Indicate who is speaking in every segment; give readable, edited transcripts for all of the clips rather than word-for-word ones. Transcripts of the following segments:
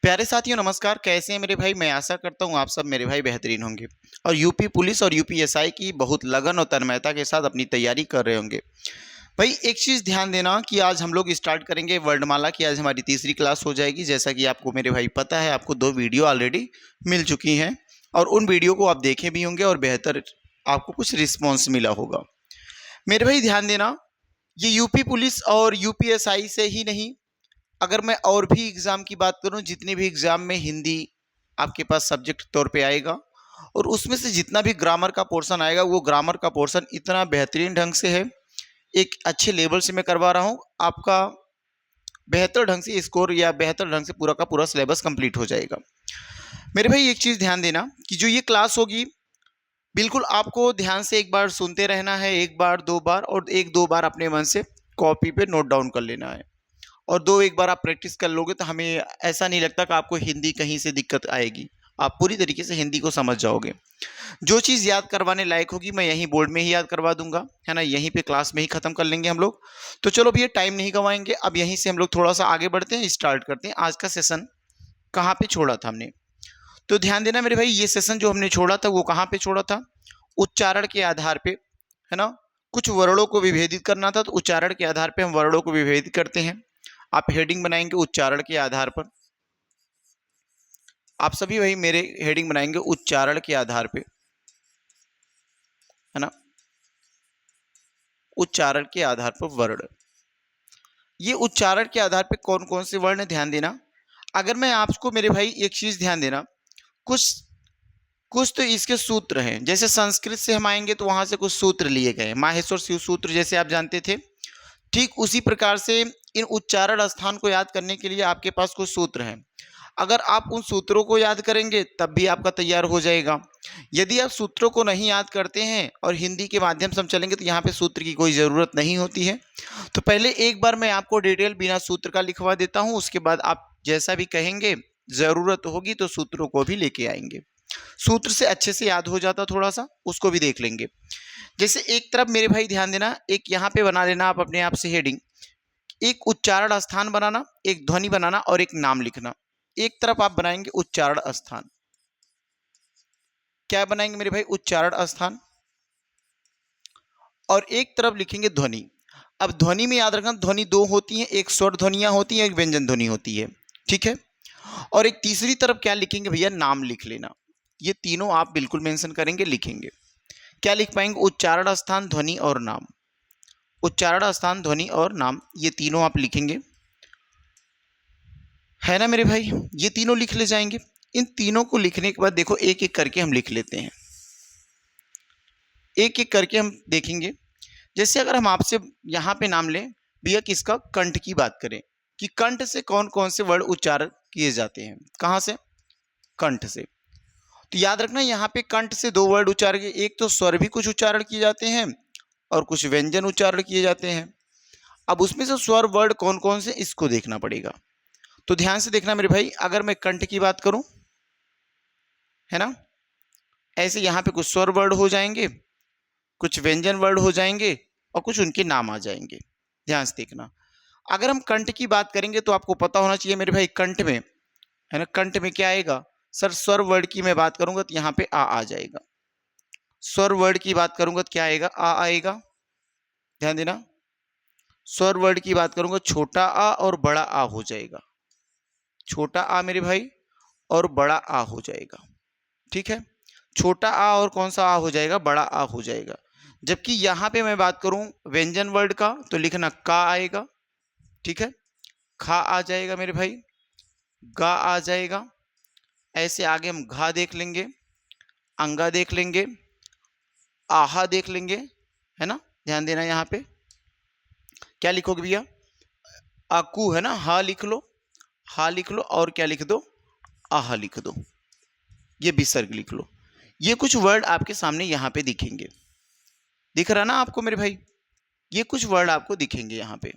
Speaker 1: प्यारे साथियों नमस्कार। कैसे हैं मेरे भाई? मैं आशा करता हूँ आप सब मेरे भाई बेहतरीन होंगे और यूपी पुलिस और यूपीएसआई की बहुत लगन और तन्मयता के साथ अपनी तैयारी कर रहे होंगे। भाई एक चीज़ ध्यान देना कि आज हम लोग स्टार्ट करेंगे वर्णमाला की। आज हमारी तीसरी क्लास हो जाएगी। जैसा कि आपको मेरे भाई पता है, आपको 2 वीडियो ऑलरेडी मिल चुकी हैं और उन वीडियो को आप देखे भी होंगे और बेहतर आपको कुछ रिस्पॉन्स मिला होगा। मेरे भाई ध्यान देना, ये यूपी पुलिस और यूपीएसआई से ही नहीं, अगर मैं और भी एग्ज़ाम की बात करूं, जितने भी एग्ज़ाम में हिंदी आपके पास सब्जेक्ट तौर पे आएगा और उसमें से जितना भी ग्रामर का पोर्शन आएगा, वो ग्रामर का पोर्शन इतना बेहतरीन ढंग से है, एक अच्छे लेवल से मैं करवा रहा हूं। आपका बेहतर ढंग से स्कोर या बेहतर ढंग से पूरा का पूरा सिलेबस कंप्लीट हो जाएगा। मेरे भाई एक चीज़ ध्यान देना कि जो ये क्लास होगी, बिल्कुल आपको ध्यान से एक बार सुनते रहना है, एक बार दो बार, और एक दो बार अपने मन से कॉपी पे नोट डाउन कर लेना है। और दो एक बार आप प्रैक्टिस कर लोगे तो हमें ऐसा नहीं लगता कि आपको हिंदी कहीं से दिक्कत आएगी। आप पूरी तरीके से हिंदी को समझ जाओगे। जो चीज़ याद करवाने लायक होगी मैं यहीं बोर्ड में ही याद करवा दूंगा, है ना, यहीं पे क्लास में ही ख़त्म कर लेंगे हम लोग। तो चलो भैया, टाइम नहीं गंवाएंगे, अब यहीं से हम लोग थोड़ा सा आगे बढ़ते हैं, स्टार्ट करते हैं। आज का सेशन कहाँ पे छोड़ा था हमने, तो ध्यान देना मेरे भाई। ये सेशन जो हमने छोड़ा था वो कहाँ पे छोड़ा था? उच्चारण के आधार पे, है ना, कुछ वर्णों को विभेदित करना था। तो उच्चारण के आधार पे हम वर्णों को विभेदित करते हैं। आप हेडिंग बनाएंगे उच्चारण के आधार पर। आप सभी भाई मेरे हेडिंग बनाएंगे उच्चारण के आधार पे, है ना, उच्चारण के आधार पर वर्ण। ये उच्चारण के आधार पे कौन कौन से वर्ण है ध्यान देना। अगर मैं आपको मेरे भाई एक चीज ध्यान देना, कुछ कुछ तो इसके सूत्र हैं। जैसे संस्कृत से हम आएंगे तो वहां से कुछ सूत्र लिए गए, माहेश्वर शिव सूत्र जैसे आप जानते थे। ठीक उसी प्रकार से इन उच्चारण स्थान को याद करने के लिए आपके पास कुछ सूत्र हैं। अगर आप उन सूत्रों को याद करेंगे तब भी आपका तैयार हो जाएगा। यदि आप सूत्रों को नहीं याद करते हैं और हिंदी के माध्यम से हम चलेंगे तो यहाँ पे सूत्र की कोई ज़रूरत नहीं होती है। तो पहले एक बार मैं आपको डिटेल बिना सूत्र का लिखवा देता हूँ, उसके बाद आप जैसा भी कहेंगे, ज़रूरत होगी तो सूत्रों को भी लेके आएंगे। सूत्र से अच्छे से याद हो जाता, थोड़ा सा उसको भी देख लेंगे। जैसे एक तरफ मेरे भाई ध्यान देना, एक यहाँ पे बना लेना आप अपने आप से हेडिंग, एक उच्चारण स्थान बनाना, एक ध्वनि बनाना और एक नाम लिखना। एक तरफ आप बनाएंगे उच्चारण स्थान, क्या बनाएंगे मेरे भाई? उच्चारण स्थान। और एक तरफ लिखेंगे ध्वनि। अब ध्वनि में याद रखना, ध्वनि दो होती हैं, एक स्वर ध्वनियां होती हैं, एक व्यंजन ध्वनि होती है, ठीक है। और एक तीसरी तरफ क्या लिखेंगे भैया? नाम लिख लेना। ये तीनों आप बिल्कुल मेंशन करेंगे, लिखेंगे। क्या लिख पाएंगे? उच्चारण स्थान, ध्वनि और नाम। उच्चारण स्थान, ध्वनि और नाम, ये तीनों आप लिखेंगे, है ना मेरे भाई। ये तीनों लिख ले जाएंगे। इन तीनों को लिखने के बाद देखो एक एक करके हम लिख लेते हैं, एक एक करके हम देखेंगे। जैसे अगर हम आपसे यहाँ पे नाम लें भैया, किसका? कंठ की बात करें कि कंठ से कौन कौन से वर्ड उच्चारण किए जाते हैं। कहाँ से? कंठ से। तो याद रखना यहाँ पे कंठ से दो वर्ड उच्चारण, एक तो स्वर भी कुछ उच्चारण किए जाते हैं और कुछ व्यंजन उच्चारण किए जाते हैं। अब उसमें से स्वर वर्ड कौन कौन से, इसको देखना पड़ेगा। तो ध्यान से देखना मेरे भाई, अगर मैं कंठ की बात करूं, है ना, ऐसे यहाँ पे कुछ स्वर वर्ड हो जाएंगे, कुछ व्यंजन वर्ड हो जाएंगे और कुछ उनके नाम आ जाएंगे। ध्यान से देखना। अगर हम कंठ की बात करेंगे तो आपको पता होना चाहिए मेरे भाई, कंठ में, है ना, कंठ में क्या आएगा? सर स्वर वर्ड की मैं बात करूंगा तो यहाँ पे आ जाएगा। स्वर वर्ड की बात करूंगा तो क्या आएगा? आ आएगा। ध्यान देना। स्वर वर्ड की बात करूंगा, छोटा आ और बड़ा आ हो जाएगा। छोटा आ मेरे भाई और बड़ा आ हो जाएगा, ठीक है। छोटा आ और कौन सा आ हो जाएगा? बड़ा आ हो जाएगा। जबकि यहाँ पे मैं बात करूं व्यंजन वर्ड का तो लिखना का आएगा, ठीक है। खा आ जाएगा मेरे भाई, गा आ जाएगा। ऐसे आगे हम घा देख लेंगे, अंगा देख लेंगे, आहा देख लेंगे, है ना। ध्यान देना यहाँ पे क्या लिखोगे भैया? आकू, है ना, हा लिख लो, हा लिख लो और क्या लिख दो? आहा लिख दो। ये विसर्ग लिख लो। ये कुछ वर्ड आपके सामने यहाँ पे दिखेंगे, दिख रहा ना आपको मेरे भाई? ये कुछ वर्ड आपको दिखेंगे यहाँ पे।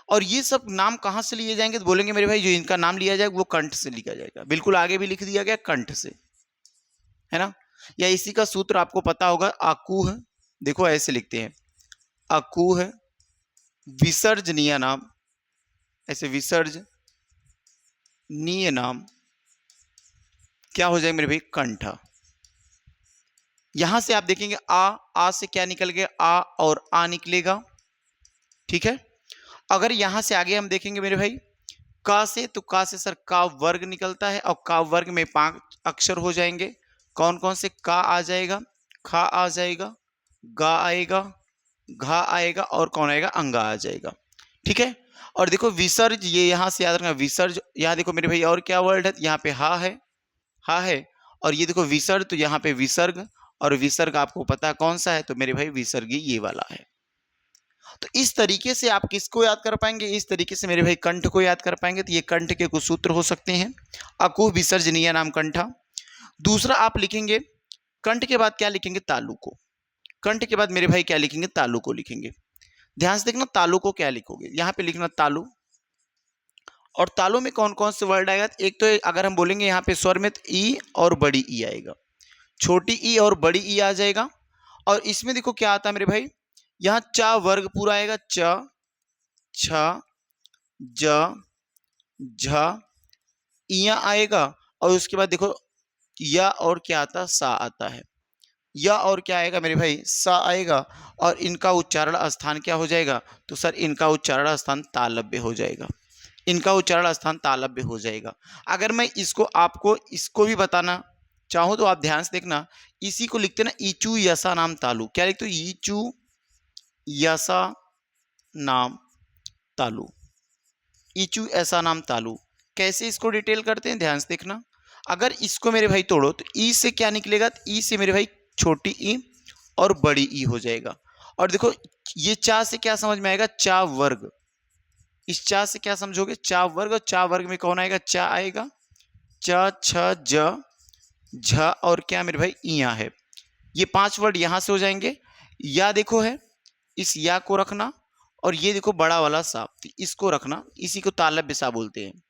Speaker 1: और ये सब नाम कहाँ से लिए जाएंगे? तो बोलेंगे मेरे भाई जो इनका नाम लिया जाएगा वो कंठ से लिखा जाएगा। बिल्कुल आगे भी लिख दिया गया कंठ से, है ना। या इसी का सूत्र आपको पता होगा, आकूह। देखो ऐसे लिखते हैं, आकूह विसर्जनीय नाम, ऐसे विसर्ज नीय नाम क्या हो जाएगा मेरे भाई, कंठ। यहां से आप देखेंगे आ से क्या निकल गया, आ और आ निकलेगा, ठीक है। अगर यहां से आगे हम देखेंगे मेरे भाई का से, तो का से सर का वर्ग निकलता है, और का वर्ग में 5 अक्षर हो जाएंगे। कौन कौन से, का आ जाएगा, खा आ जाएगा, गा आएगा, घा आएगा, और कौन आएगा, अंगा आ जाएगा, ठीक है। और देखो विसर्ज, ये यहां से याद रखना विसर्ज, यहाँ देखो मेरे भाई और क्या वर्ड है, यहाँ पे हा है, हा है। और ये देखो विसर्ग, तो यहाँ पे विसर्ग, और विसर्ग आपको पता है कौन सा है, तो मेरे भाई विसर्गी ये वाला है। तो इस तरीके से आप किसको याद कर पाएंगे, इस तरीके से मेरे भाई कंठ को याद कर पाएंगे। तो ये कंठ के कुछ सूत्र हो सकते हैं, अकु विसर्जनीय नाम कंठा। दूसरा आप लिखेंगे कंठ के बाद क्या लिखेंगे, तालु को। कंठ के बाद मेरे भाई क्या लिखेंगे, तालु को लिखेंगे। ध्यान से देखना तालु को क्या लिखोगे, यहाँ पे लिखना तालु। और तालु में कौन कौन से वर्ड आएगा, एक तो अगर हम बोलेंगे यहाँ पे स्वर में, तो ई और बड़ी ई आएगा, छोटी ई और बड़ी ई आ जाएगा। और इसमें देखो क्या आता है मेरे भाई, यहाँ चा वर्ग पूरा आएगा, च, छ, ज, झ, इया आएगा। और उसके बाद देखो या और क्या आता है, सा आता है। या और क्या आएगा मेरे भाई, सा आएगा। और इनका उच्चारण स्थान क्या हो जाएगा, तो सर इनका उच्चारण स्थान तालव्य हो जाएगा, इनका उच्चारण स्थान तालव्य हो जाएगा। अगर मैं इसको आपको इसको भी बताना चाहूँ तो आप ध्यान से देखना, इसी को लिखते ना ईचू यसा नाम तालु। क्या लिखते हो, ईचू यसा नाम तालु, ईचू ऐसा नाम तालु। कैसे इसको डिटेल करते हैं, ध्यान से देखना। अगर इसको मेरे भाई तोड़ो तो ई से क्या निकलेगा, तो ई से मेरे भाई छोटी ई और बड़ी ई हो जाएगा। और देखो ये चा से क्या समझ में आएगा, चा वर्ग। इस चा से क्या समझोगे, चा वर्ग। और चा वर्ग में कौन आएगा, चा आएगा, च, छ, ज, झ, और क्या मेरे भाई इया है। ये 5 वर्ड यहां से हो जाएंगे। या देखो है, इस या को रखना, और ये देखो बड़ा वाला सा, इसको रखना, इसी को तालव्य सा बोलते हैं।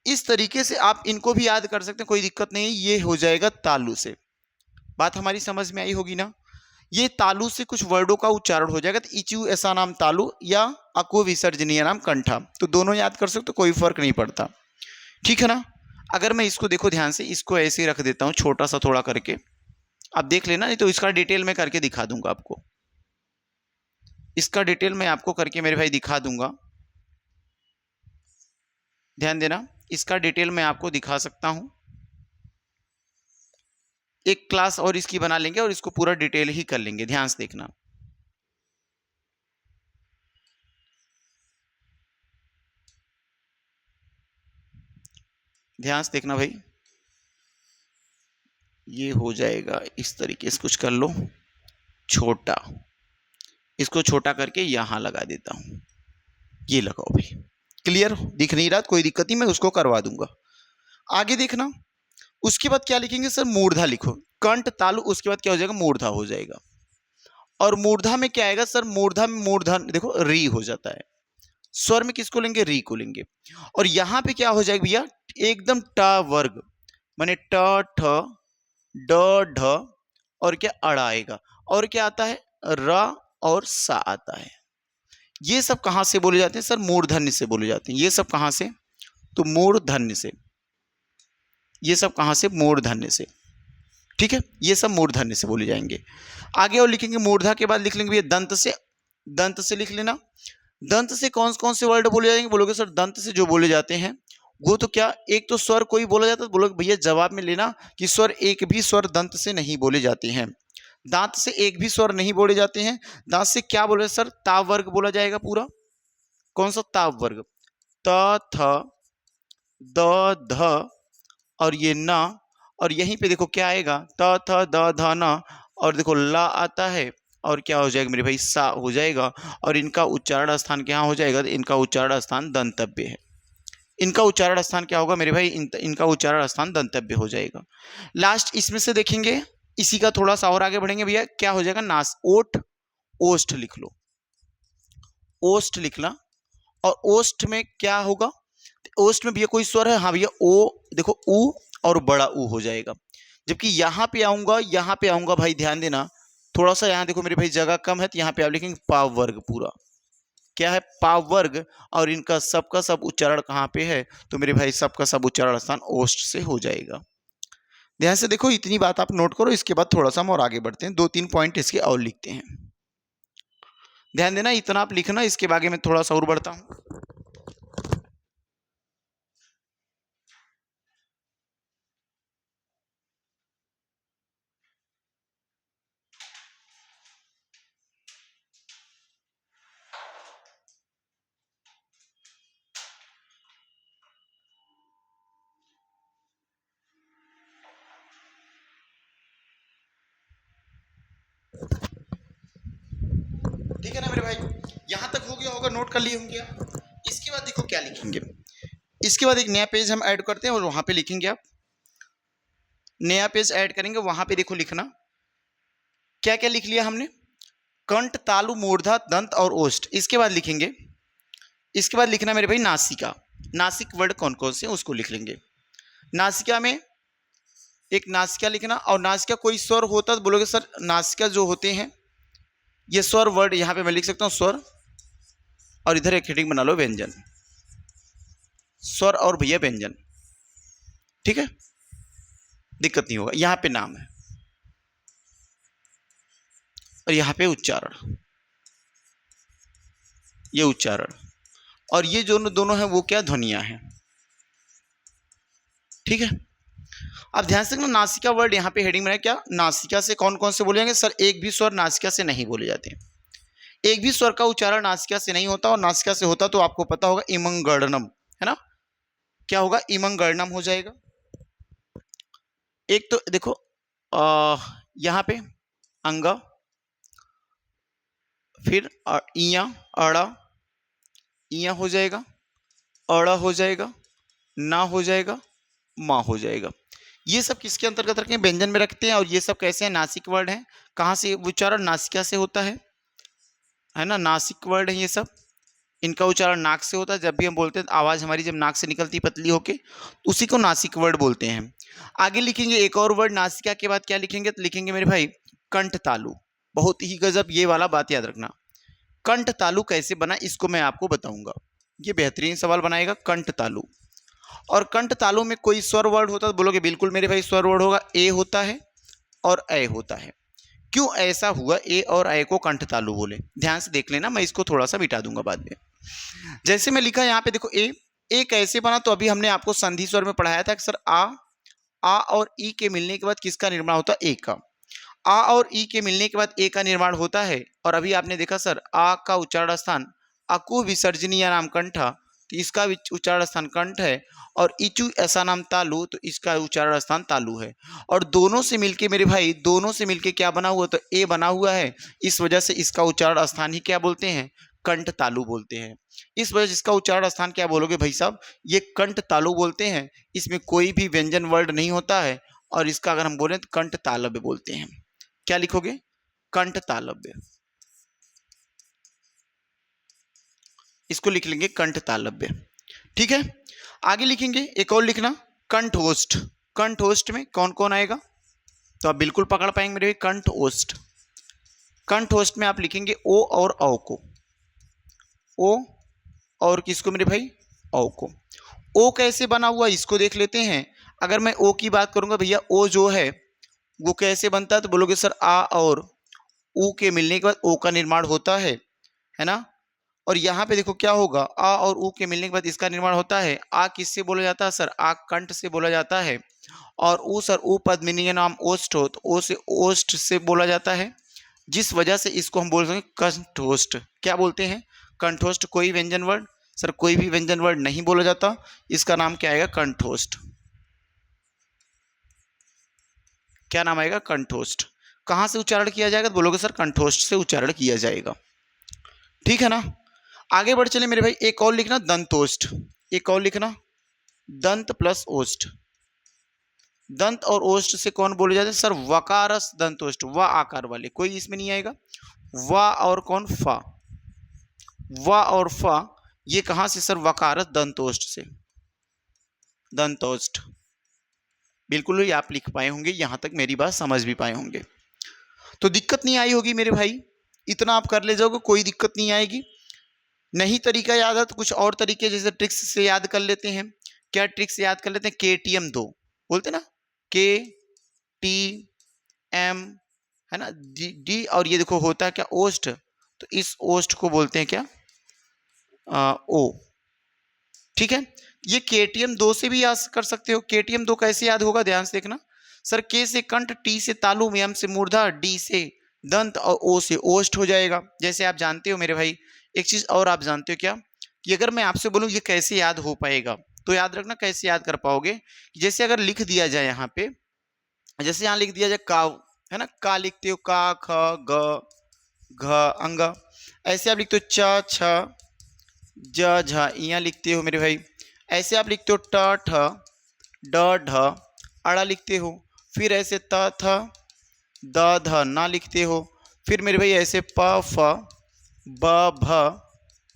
Speaker 1: इस तरीके से आप इनको भी याद कर सकते हैं, कोई दिक्कत नहीं है। ये हो जाएगा तालु से। बात हमारी समझ में आई होगी ना। ये तालु से कुछ वर्डों का उच्चारण हो जाएगा, तो इचू ऐसा नाम तालु या अको विसर्जनीय नाम कंठा, तो दोनों याद कर सकते, तो कोई फर्क नहीं पड़ता, ठीक है ना। अगर मैं इसको देखो ध्यान से, इसको ऐसे ही रख देता हूं छोटा सा थोड़ा करके, आप देख लेना, नहीं तो इसका डिटेल में करके दिखा दूंगा आपको, इसका डिटेल में आपको करके मेरे भाई दिखा दूंगा। ध्यान देना, इसका डिटेल में आपको दिखा सकता हूं। एक क्लास और इसकी बना लेंगे और इसको पूरा डिटेल ही कर लेंगे, ध्यान से देखना। ध्यान से देखना भाई, ये हो जाएगा इस तरीके से, कुछ कर लो छोटा, इसको छोटा करके यहां लगा देता हूं, ये लगाओ भाई। क्लियर दिख नहीं रहा, कोई दिक्कत नहीं, मैं उसको करवा दूंगा। आगे देखना, उसके बाद क्या लिखेंगे सर, मूर्धा लिखो। कंठ तालु, उसके बाद क्या हो जाएगा, मूर्धा हो जाएगा। और मूर्धा में क्या आएगा सर, मूर्धा में मूर्धन देखो री हो जाता है। स्वर में किसको लेंगे, री को लेंगे। और यहां पे क्या हो जाएगा भैया, एकदम ट वर्ग, माने ट, ठ, ड, ढ, और क्या अड़ आएगा। और क्या आता है, र और सा आता है। ये सब कहां से बोले जाते हैं सर, मूर्धन्य से बोले जाते हैं। ये सब कहां से, तो मूर्धन्य से। ये सब कहां से, मूर्धन्य से, ठीक है। ये सब मूर्धन्य से बोले जाएंगे। आगे और लिखेंगे, मूर्धा के बाद लिख लेंगे भैया दंत से। दंत से लिख लेना। दंत से कौन कौन से वर्ड बोले जाएंगे, बोलोगे सर दंत से जो बोले जाते हैं वो तो क्या, एक तो स्वर कोई बोला जाता है, बोलोगे भैया जवाब में लेना कि स्वर, एक भी स्वर दंत से नहीं बोले जाते हैं। दांत से एक भी स्वर नहीं बोले जाते हैं। दांत से क्या बोले सर, ताव वर्ग बोला जाएगा पूरा। कौन सा, ताव वर्ग, त, थ, द, ध, और ये न। और यहीं पे देखो क्या आएगा, त, थ, द, ध, न, और देखो ला आता है, और क्या हो जाएगा मेरे भाई, सा हो जाएगा। और इनका उच्चारण स्थान क्या हो जाएगा, तो इनका उच्चारण स्थान दंतव्य है। इनका उच्चारण स्थान क्या होगा मेरे भाई, इनका उच्चारण स्थान दंतव्य हो जाएगा। लास्ट इसमें से देखेंगे, इसी का थोड़ा सा और आगे बढ़ेंगे भैया, क्या हो जाएगा, नास, ओठ, ओष्ठ लिख लो, ओष्ठ लिखना। और ओष्ठ में क्या होगा, ओष्ठ में भैया कोई स्वर है, हाँ भैया ओ, देखो ऊ और बड़ा ऊ हो जाएगा। जबकि यहाँ पे आऊंगा भाई, ध्यान देना थोड़ा सा, यहाँ देखो मेरे भाई जगह कम है, तो यहाँ पे आप लिखेंगे पाव वर्ग पूरा। क्या है, पा वर्ग, और इनका सबका सब उच्चारण कहाँ पे है, तो मेरे भाई सबका सब उच्चारण स्थान ओष्ठ से हो जाएगा। ध्यान से देखो, इतनी बात आप नोट करो, इसके बाद थोड़ा सा हम और आगे बढ़ते हैं, 2-3 पॉइंट इसके और लिखते हैं। ध्यान देना, इतना आप लिखना, इसके आगे मैं थोड़ा सा और बढ़ता हूं। ठीक है ना मेरे भाई, यहां तक हो गया होगा, नोट कर लिए होंगे आप। इसके बाद देखो क्या लिखेंगे, इसके बाद एक नया पेज हम ऐड करते हैं और वहां पे लिखेंगे आप, नया पेज ऐड करेंगे, वहां पे देखो लिखना क्या क्या लिख लिया हमने, कंठ, तालु, मूर्धा, दंत और ओष्ठ। इसके बाद लिखेंगे, इसके बाद लिखना मेरे भाई नासिका। नासिक वर्ड कौन कौन से उसको लिख लेंगे। नासिका में एक नासिका लिखना, और नासिका कोई स्वर होता तो बोलोगे सर नासिका जो होते हैं ये स्वर वर्ड, यहां पे मैं लिख सकता हूं स्वर, और इधर एक हेडिंग बना लो व्यंजन, स्वर और भैया व्यंजन, ठीक है, दिक्कत नहीं होगा। यहां पे नाम है और यहां पे उच्चारण, ये उच्चारण, और ये जो दोनों है वो क्या, ध्वनियां हैं, ठीक है। अब ध्यान से ना, नासिका वर्ड यहाँ पे हेडिंग में है, क्या नासिका से कौन कौन से बोले जाएंगे सर, एक भी स्वर नासिका से नहीं बोले जाते, एक भी स्वर का उच्चारण नासिका से नहीं होता, और नासिका से होता तो आपको पता होगा इमंगर्णम, है ना, क्या होगा, इमंगर्णम हो जाएगा। एक तो देखो यहाँ पे अंग, फिर इया, अड़ा, इया हो जाएगा, अड़ा हो जाएगा, ना हो जाएगा, माँ हो जाएगा। ये सब किसके अंतर्गत रखें, व्यंजन में रखते हैं, और ये सब कैसे हैं, नासिक वर्ड हैं। कहाँ से उच्चारण, नासिका से होता है ना, नासिक वर्ड है ये सब, इनका उच्चारण नाक से होता है। जब भी हम बोलते हैं आवाज़ हमारी जब नाक से निकलती पतली होके, उसी को नासिक वर्ड बोलते हैं। आगे लिखेंगे एक और वर्ड नासिका के बाद क्या लिखेंगे, तो लिखेंगे मेरे भाई कंठ तालु। बहुत ही गजब, ये वाला बात याद रखना, कंठ तालु कैसे बना इसको मैं आपको बताऊंगा, ये बेहतरीन सवाल बनाएगा कंठ तालु। और कंठ तालु में कोई स्वर वर्ड होता है तो बोलोगे बिल्कुल मेरे भाई स्वर वर्ड होगा, ए होता है और ए होता है। क्यों ऐसा हुआ ए और ए को कंठ तालु बोले, ध्यान से देख लेना, मैं इसको थोड़ा सा मिटा दूंगा बाद में। जैसे मैं लिखा यहाँ पे देखो ए कैसे बना, तो अभी हमने आपको संधि स्वर में पढ़ाया था कि सर आ और ई के मिलने के बाद किसका निर्माण होता है, ए का। आ और ई के मिलने के बाद ए का निर्माण होता है, और अभी आपने देखा सर आ का उच्चारण स्थान अकु विसर्जनीय नाम कंठा, तो इसका उच्चारण स्थान कंठ है, और इचु ऐसा नाम तालु, तो इसका उच्चारण स्थान तालु है। और दोनों से मिलके मेरे भाई, दोनों से मिलके क्या बना हुआ, तो ए बना हुआ है, इस वजह से इसका उच्चारण स्थान ही क्या बोलते हैं, कंठ तालु बोलते हैं। इस वजह से इसका उच्चारण स्थान क्या बोलोगे भाई साहब, ये कंठ तालु बोलते हैं। इसमें कोई भी व्यंजन वर्ड नहीं होता है, और इसका अगर हम बोलें तो कंठ तालव्य बोलते हैं। क्या लिखोगे, कंठ तालव्य, इसको लिख लेंगे कंठ तालव्य, ठीक है। आगे लिखेंगे एक और लिखना कंठोष्ठ। कंठोष्ठ में कौन कौन आएगा, तो आप बिल्कुल पकड़ पाएंगे मेरे कंठोष्ठ। कंठोष्ठ में आप लिखेंगे ओ और औ को, ओ और किसको मेरे भाई, औ को। ओ कैसे बना हुआ इसको देख लेते हैं। अगर मैं ओ की बात करूंगा भैया, ओ जो है वो कैसे बनता है, तो बोलोगे सर आ और ऊ के मिलने के बाद ओ का निर्माण होता है ना। और यहाँ पे देखो क्या होगा, आ और ऊ के मिलने के बाद इसका निर्माण होता है। आ किससे बोला जाता है सर, आ कंठ से बोला जाता है, और ऊ सर ऊ पद्मिनी नाम ओष्ठ हो, तो ओ से ओष्ठ से बोला जाता है, जिस वजह से इसको हम बोल सकते हैं कंठोष्ठ। क्या बोलते हैं, कंठोष्ठ। कोई व्यंजन वर्ड सर, कोई भी व्यंजन वर्ड नहीं बोला जाता, इसका नाम क्या आएगा, कंठोष्ठ। क्या नाम आएगा, कंठोष्ठ। कहाँ से उच्चारण किया जाएगा, तो बोलोगे सर कंठोष्ठ से उच्चारण किया जाएगा, ठीक है ना। आगे बढ़ चले मेरे भाई, एक और लिखना दंतोष्ठ। एक और लिखना दंत प्लस ओष्ठ। दंत और ओष्ठ से कौन बोले जाते हैं सर, वकारस दंतोष्ठ, व आकार वाले, कोई इसमें नहीं आएगा। व और कौन, फा, व और फा, ये कहां से सर, वकारस दंतोष्ठ से, दंतोष्ठ। बिल्कुल ही आप लिख पाए होंगे, यहां तक मेरी बात समझ भी पाए होंगे, तो दिक्कत नहीं आई होगी मेरे भाई, इतना आप कर ले जाओगे, कोई दिक्कत नहीं आएगी। नहीं तरीका याद है तो कुछ और तरीके जैसे ट्रिक्स से याद कर लेते हैं। क्या ट्रिक्स से याद कर लेते हैं? KTM 2 बोलते ना, KTM, है ना, डी और ये देखो होता है क्या? ओस्ट, तो इस ओस्ट को बोलते हैं क्या? ओ। ठीक है, ये KTM 2 से भी याद कर सकते हो। KTM 2 कैसे याद होगा? ध्यान से देखना सर। K से कंठ, T से तालु, M से मूर्धा, D से दंत और O से ओष्ठ हो जाएगा। जैसे आप जानते हो मेरे भाई, एक चीज और आप जानते हो क्या, कि अगर मैं आपसे बोलूं ये कैसे याद हो पाएगा, तो याद रखना कैसे याद कर पाओगे। जैसे अगर लिख दिया जाए यहाँ पे, जैसे यहाँ लिख दिया जाए का, है ना, का लिखते हो, का ख ग घ अंग, ऐसे आप लिखते हो च छ ज झ, यहाँ लिखते हो मेरे भाई। ऐसे आप लिखते हो ट ठ ड ढ, अड़ा लिखते हो। फिर ऐसे त थ द ध ना लिखते हो। फिर मेरे भाई ऐसे प फ ब भ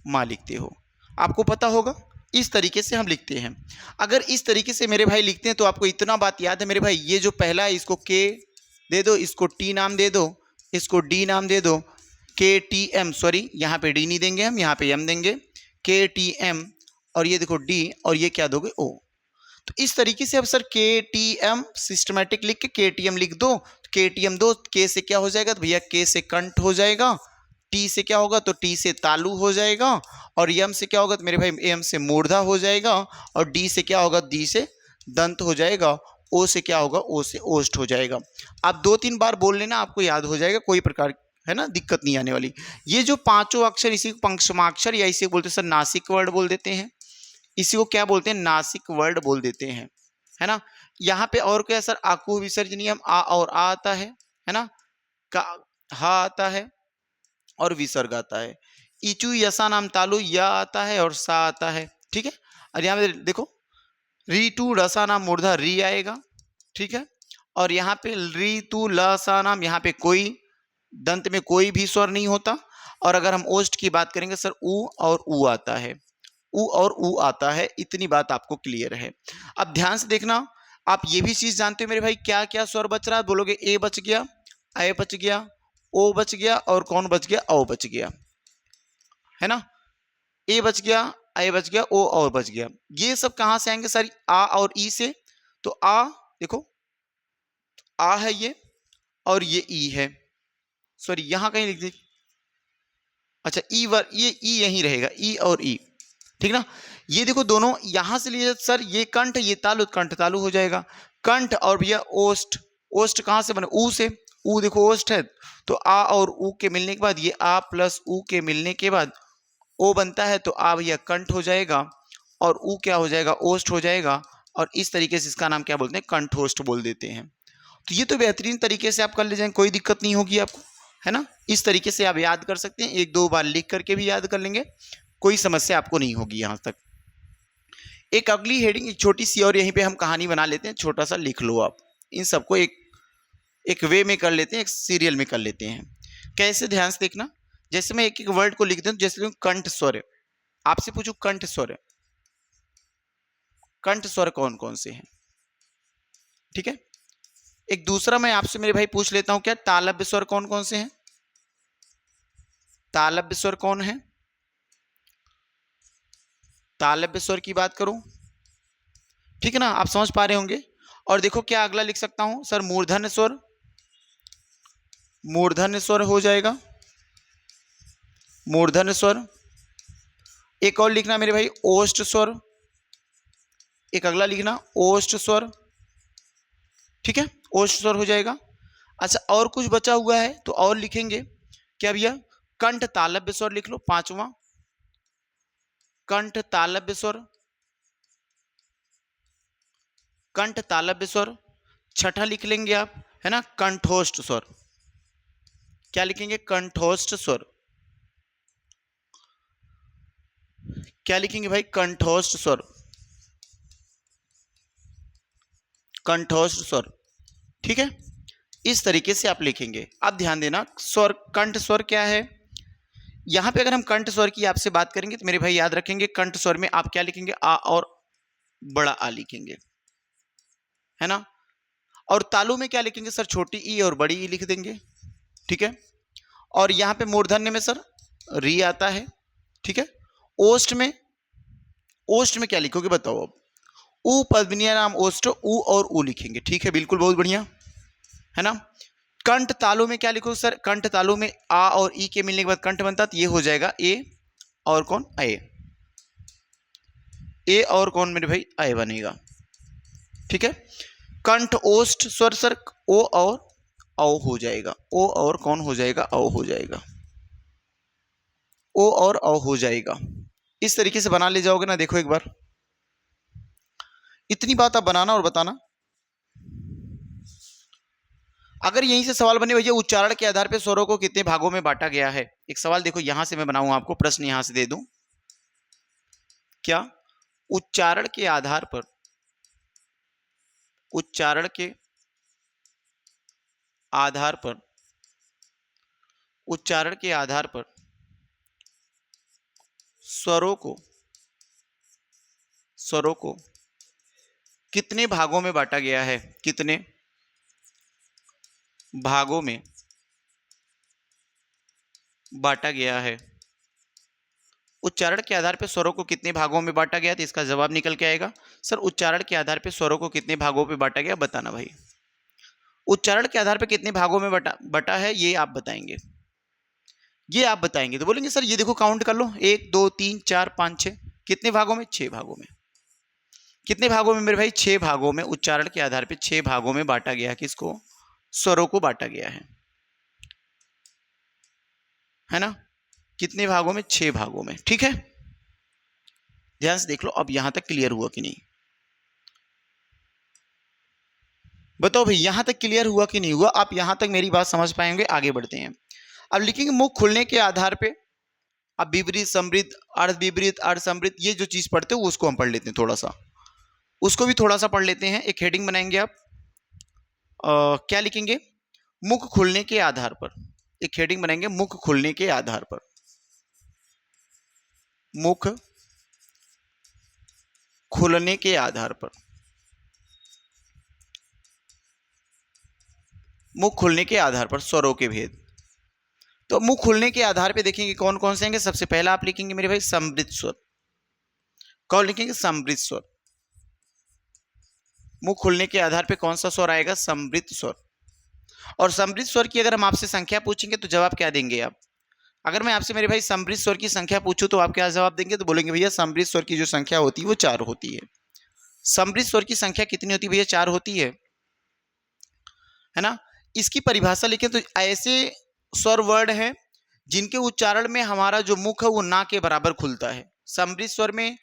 Speaker 1: मा लिखते हो। आपको पता होगा इस तरीके से हम लिखते हैं। अगर इस तरीके से मेरे भाई लिखते हैं तो आपको इतना बात याद है मेरे भाई, ये जो पहला है इसको के दे दो, इसको टी नाम दे दो, इसको डी नाम दे दो, KTM, सॉरी यहाँ पे डी नहीं देंगे हम, यहाँ पे एम देंगे, KTM, और ये देखो डी, और ये क्या दोगे? ओ। तो इस तरीके से अब सर KTM सिस्टमेटिक लिख के KTM लिख दो, KTM 2, के से क्या हो जाएगा? तो भैया के से कंठ हो जाएगा, टी से क्या होगा? तो टी से तालु हो जाएगा, और यम से क्या होगा? तो मेरे भाई एम से मूर्धा हो जाएगा, और डी से क्या होगा? डी से दंत हो जाएगा, ओ से क्या होगा? ओ से ओष्ठ हो जाएगा। आप 2-3 बार बोल लेना, आपको याद हो जाएगा, कोई प्रकार, है ना, दिक्कत नहीं आने वाली। ये जो पांचों अक्षर, इसी को पंचमाक्षर या इसे बोलते हैं सर नासिक वर्ड बोल देते हैं। इसी को क्या बोलते हैं? नासिक वर्ड बोल देते हैं, है ना। यहाँ पे और क्या सर? आकु विसर्जनीयम, आ और आ आता है ना, का हा आता है और विसर्ग आता है। इचु यसा नाम तालु, या आता है और सा आता है। ठीक है, और यहाँ पे देखो रीटू रसा नाम मूर्धा, री आएगा। ठीक है, और यहाँ पे रीतु लसा नाम, यहाँ पे कोई दंत में कोई भी स्वर नहीं होता। और अगर हम ओष्ठ की बात करेंगे सर, उ और उ आता है, उ और उ आता है। इतनी बात आपको क्लियर है। अब ध्यान से देखना, आप ये भी चीज जानते हो मेरे भाई, क्या क्या स्वर बच रहा है? बोलोगे ए बच गया, ए बच गया, ओ बच गया, और कौन बच गया? औ बच गया, है ना। ए बच गया, ए बच गया, ओ और बच गया। ये सब कहां से आएंगे सर? आ और ई से। तो आ देखो, आ है ये, और ये ई है, सॉरी यहां कहीं लिख दी, अच्छा ई वर, ये ई यहीं रहेगा, ई और ई, ठीक ना। ये देखो दोनों यहां से लिए सर, ये कंठ ये तालु, कंठ तालु हो जाएगा। कंठ और भैया ओष्ठ, ओष्ठ कहां से बने? ऊ से। ऊ देखो ओष्ठ है, तो आ और ऊ के मिलने के बाद, ये आ प्लस ऊ के मिलने के बाद ओ बनता है, तो आ भैया कंठ हो जाएगा, और ऊ क्या हो जाएगा? ओष्ठ हो जाएगा। और इस तरीके से इसका नाम क्या बोलते हैं? कंठोष्ठ बोल देते हैं। तो ये तो बेहतरीन तरीके से आप कर ले जाएंगे, कोई दिक्कत नहीं होगी आपको, है ना। इस तरीके से आप याद कर सकते हैं, 1-2 बार लिख करके भी याद कर लेंगे, कोई समस्या आपको नहीं होगी यहां तक। एक अगली हेडिंग, एक छोटी सी और यहीं पे हम कहानी बना लेते हैं, छोटा सा लिख लो आप। इन सबको एक एक वे में कर लेते हैं, एक सीरियल में कर लेते हैं। कैसे? ध्यान से देखना। जैसे मैं एक एक वर्ड को लिख दूं, जैसे कंठ स्वर, आपसे पूछू कंठ स्वर, कंठ स्वर कौन कौन से हैं? ठीक है, एक दूसरा मैं आपसे मेरे भाई पूछ लेता हूं, क्या तालव्य स्वर कौन कौन से हैं? तालव्य स्वर कौन है? तालव्य स्वर की बात करूं, ठीक है ना, आप समझ पा रहे होंगे। और देखो क्या अगला लिख सकता हूं सर, मूर्धन्य स्वर, मूर्धन्य स्वर हो जाएगा, मूर्धन्य स्वर। एक और लिखना मेरे भाई ओष्ठ स्वर, एक अगला लिखना ओष्ठ स्वर, ठीक है, ओष्ठ स्वर हो जाएगा। अच्छा और कुछ बचा हुआ है तो और लिखेंगे क्या भैया? कंठ तालव्य स्वर लिख लो, पांचवा कंठ तालव्य स्वर, कंठ तालव्य स्वर। छठा लिख लेंगे आप, है ना, कंठोष्ठ स्वर। क्या लिखेंगे? कंठोष्ठ स्वर। क्या लिखेंगे भाई? कंठोष्ठ स्वर, कंठोष्ठ स्वर, ठीक है। इस तरीके से आप लिखेंगे। अब ध्यान देना, स्वर, कंठ स्वर क्या है? यहां पे अगर हम कंठ स्वर की आपसे बात करेंगे तो मेरे भाई याद रखेंगे, कंठ स्वर में आप क्या लिखेंगे? आ और बड़ा आ लिखेंगे, है ना। और तालु में क्या लिखेंगे सर? छोटी ई और बड़ी ई लिख देंगे, ठीक है। और यहां पे मूर्धन्य में सर री आता है, ठीक है। ओष्ठ में क्या लिखोगे बताओ अब। ऊ पद्मिनिया नाम ओष्ठ, ऊ और ऊ लिखेंगे, ठीक है, बिल्कुल, बहुत बढ़िया, है ना। कंठ तालु में क्या लिखो सर, कंठ तालु में आ और ई के मिलने के बाद कंठ बनता, तो ये हो जाएगा ए और कौन, ए और कौन मेरे भाई, अय बनेगा, ठीक है। कंठ ओष्ठ स्वर सर, ओ और औ हो जाएगा, ओ और कौन हो जाएगा, औ हो जाएगा, ओ और औ हो जाएगा। इस तरीके से बना ले जाओगे ना, देखो एक बार, इतनी बात आप बनाना और बताना। अगर यहीं से सवाल बने भैया उच्चारण के आधार पर स्वरों को कितने भागों में बांटा गया है, एक सवाल देखो यहां से मैं बनाऊं आपको, प्रश्न यहां से दे दूं, क्या उच्चारण के आधार पर, उच्चारण के आधार पर, उच्चारण के आधार पर स्वरों को कितने भागों में बांटा गया है, कितने भागों में बांटा गया है। उच्चारण के आधार पर स्वरों को कितने भागों में बांटा गया, तो इसका जवाब निकल के आएगा सर उच्चारण के आधार पर स्वरों को कितने भागों में बांटा गया, बताना भाई। उच्चारण के आधार पर कितने भागों में बटा है, ये आप बताएंगे, ये आप बताएंगे। तो बोलेंगे सर ये देखो काउंट कर लो, 1 2 3 4 5 6, कितने भागों में, 6 भागों में। कितने भागों में मेरे भाई, 6 भागों में। उच्चारण के आधार पर 6 भागों में बांटा गया, किसको, स्वरों को बांटा गया है ना। कितने भागों में, 6 भागों में, ठीक है। ध्यान से देख लो, अब यहां तक क्लियर हुआ कि नहीं, बताओ भाई यहां तक क्लियर हुआ कि नहीं हुआ, आप यहां तक मेरी बात समझ पाएंगे, आगे बढ़ते हैं। अब लिखेंगे मुख खुलने के आधार पे, अब विपरीत समृद्ध, अर्ध विपरीत, अर्ध समृद्ध, ये जो चीज पढ़ते हो उसको हम पढ़ लेते हैं, थोड़ा सा उसको भी थोड़ा सा पढ़ लेते हैं। एक हेडिंग बनाएंगे आप, क्या लिखेंगे, मुख खुलने के आधार पर, एक हेडिंग बनाएंगे, मुख खुलने के आधार पर, मुख खुलने के आधार पर, मुख खुलने के आधार पर स्वरों के भेद। तो मुख खुलने के आधार पे देखेंगे कौन कौन से होंगे। सबसे पहला आप लिखेंगे मेरे भाई समृद्ध स्वर, कौन लिखेंगे, समृद्ध स्वर। मुख खुलने के आधार पे कौन सा स्वर आएगा, समृद्ध स्वर। और समृद्ध स्वर की अगर हम आपसे संख्या पूछेंगे तो जवाब क्या देंगे आप, अगर मैं आपसे मेरे भाई समृद्ध स्वर की संख्या पूछूं तो आप क्या जवाब देंगे, तो बोलेंगे भैया समृद्ध स्वर की जो संख्या होती है वो 4 होती है। समृद्ध स्वर की संख्या कितनी होती है भैया, 4 होती है ना। इसकी परिभाषा लिखें तो ऐसे स्वर वर्ड है जिनके उच्चारण में हमारा जो मुख है वो ना के बराबर खुलता है। समृद्ध स्वर में,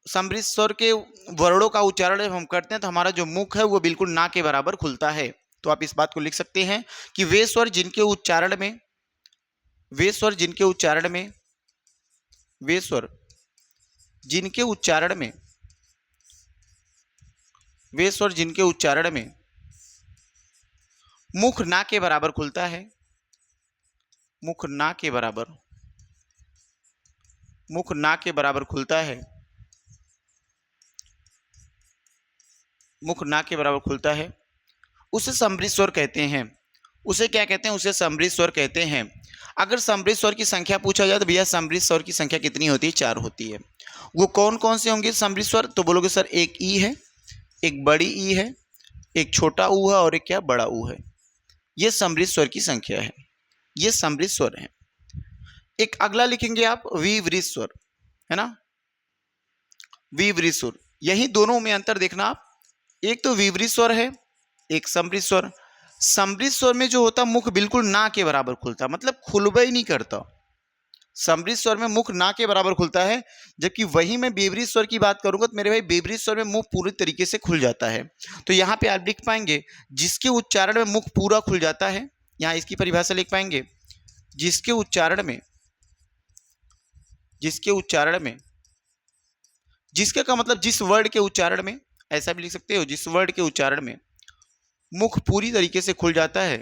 Speaker 1: समृद्ध स्वर के वर्णों का उच्चारण जब हम करते हैं तो हमारा जो मुख है वो बिल्कुल ना के बराबर खुलता है। तो आप इस बात को लिख सकते हैं कि वे स्वर जिनके उच्चारण में, वे स्वर जिनके उच्चारण में, वे स्वर जिनके उच्चारण में, वे स्वर जिनके उच्चारण में मुख ना के बराबर खुलता है, मुख ना के बराबर, मुख ना के बराबर खुलता है, मुख ना के बराबर खुलता है, उसे समृद्ध स्वर कहते हैं। उसे क्या कहते हैं, उसे समृद्ध स्वर कहते हैं। अगर समृद्ध स्वर की संख्या पूछा जाए तो भैया समृद्ध स्वर की संख्या कितनी होती है, 4 होती है। वो कौन कौन से होंगे समृद्ध स्वर, तो बोलोगे सर एक ई है, एक बड़ी ई है, एक छोटा ऊ है और एक क्या, बड़ा ऊ है। ये समृद्ध स्वर की संख्या है, ये समृद्ध स्वर है। एक अगला लिखेंगे आप विवृत स्वर, है ना, विवृत स्वर। यही दोनों में अंतर देखना आप, एक तो विवृत स्वर है, एक समृद्ध स्वर। समृद्ध स्वर में जो होता मुख बिल्कुल ना के बराबर खुलता, मतलब खुलवा ही नहीं करता। समृद्ध स्वर में मुख ना के बराबर खुलता है, जबकि वही मैं विवृत स्वर की बात करूंगा तो मेरे भाई विवृत स्वर में मुख पूरी तरीके से खुल जाता है। तो यहाँ पे आप लिख पाएंगे जिसके उच्चारण में मुख पूरा खुल जाता है, यहाँ इसकी परिभाषा लिख पाएंगे, जिसके उच्चारण में, जिसके उच्चारण में, जिसके का मतलब जिस वर्ड के उच्चारण में, ऐसा भी लिख सकते हो, जिस वर्ड के उच्चारण में मुख पूरी तरीके से खुल जाता है,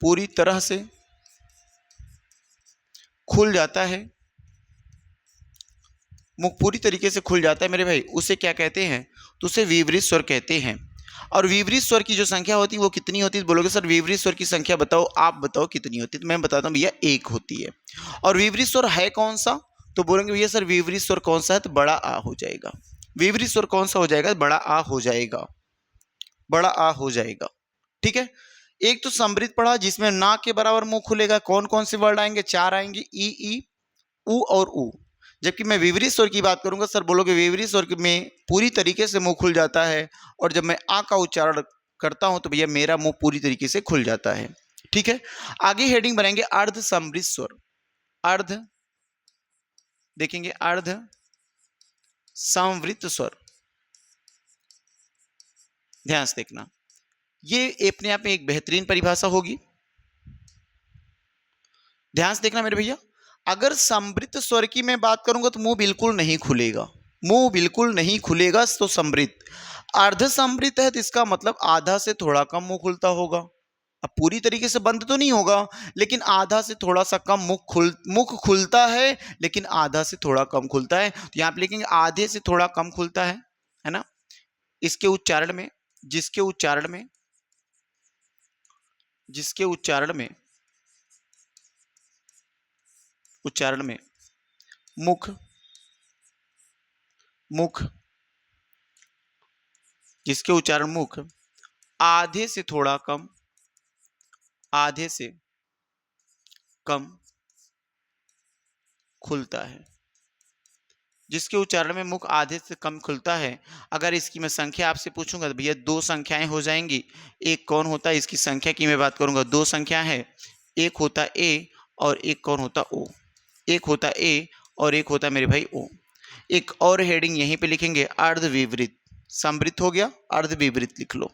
Speaker 1: पूरी तरह से खुल जाता है, मुख पूरी तरीके से खुल जाता है मेरे भाई, उसे क्या कहते हैं, तो उसे विवृत स्वर कहते हैं। और विपरीत स्वर की जो संख्या होती है वो कितनी होती है? बोलोगे सर विपरीत स्वर की संख्या बताओ, आप बताओ कितनी होती है? तो मैं बताता हूँ भैया 1 होती है। और विपरीत स्वर है कौन सा? तो बोलेंगे भैया सर विपरीत स्वर कौन सा है? तो बड़ा आ हो जाएगा। विपरीत स्वर कौन सा हो जाएगा? बड़ा आ हो जाएगा, बड़ा आ हो जाएगा। ठीक है, एक तो समृद्ध पढ़ा जिसमें ना के बराबर मुंह खुलेगा। कौन कौन से वर्ड आएंगे? 4 आएंगे, ई उ और उ। जबकि मैं विपरीत स्वर की बात करूंगा, सर बोलोगे विपरीत स्वर में पूरी तरीके से मुंह खुल जाता है, और जब मैं आ का उच्चारण करता हूं तो भैया मेरा मुंह पूरी तरीके से खुल जाता है। ठीक है, आगे हेडिंग बनाएंगे अर्ध समृद्ध स्वर। अर्ध देखेंगे, अर्ध समृद्ध स्वर। ध्यान से देखना, ये अपने आप में एक बेहतरीन परिभाषा होगी। ध्यान से देखना मेरे भैया, अगर समृद्ध स्वर की मैं बात करूंगा तो मुंह बिल्कुल नहीं खुलेगा, मुंह बिल्कुल नहीं खुलेगा। तो समृद्ध, अर्ध समृद्ध है तो इसका मतलब आधा से थोड़ा कम मुंह खुलता होगा। अब पूरी तरीके से बंद तो नहीं होगा, लेकिन आधा से थोड़ा सा कम मुख खुलता है, लेकिन आधा से थोड़ा कम खुलता है। तो यहाँ पे लिखेंगे आधे से थोड़ा कम खुलता है ना। इसके उच्चारण में, जिसके उच्चारण में मुख जिसके उच्चारण मुख आधे से कम खुलता है, जिसके उच्चारण में मुख आधे से कम खुलता है। अगर इसकी मैं संख्या आपसे पूछूंगा तो भैया 2 संख्याएं हो जाएंगी। एक कौन होता है? इसकी संख्या की मैं बात करूंगा, 2 संख्या है। एक होता ए और एक कौन होता ओ। एक होता ए और एक होता मेरे भाई ओ। एक और हेडिंग यहीं पे लिखेंगे, अर्ध विपरीत। समृद्ध हो गया, अर्ध विपरीत लिख लो।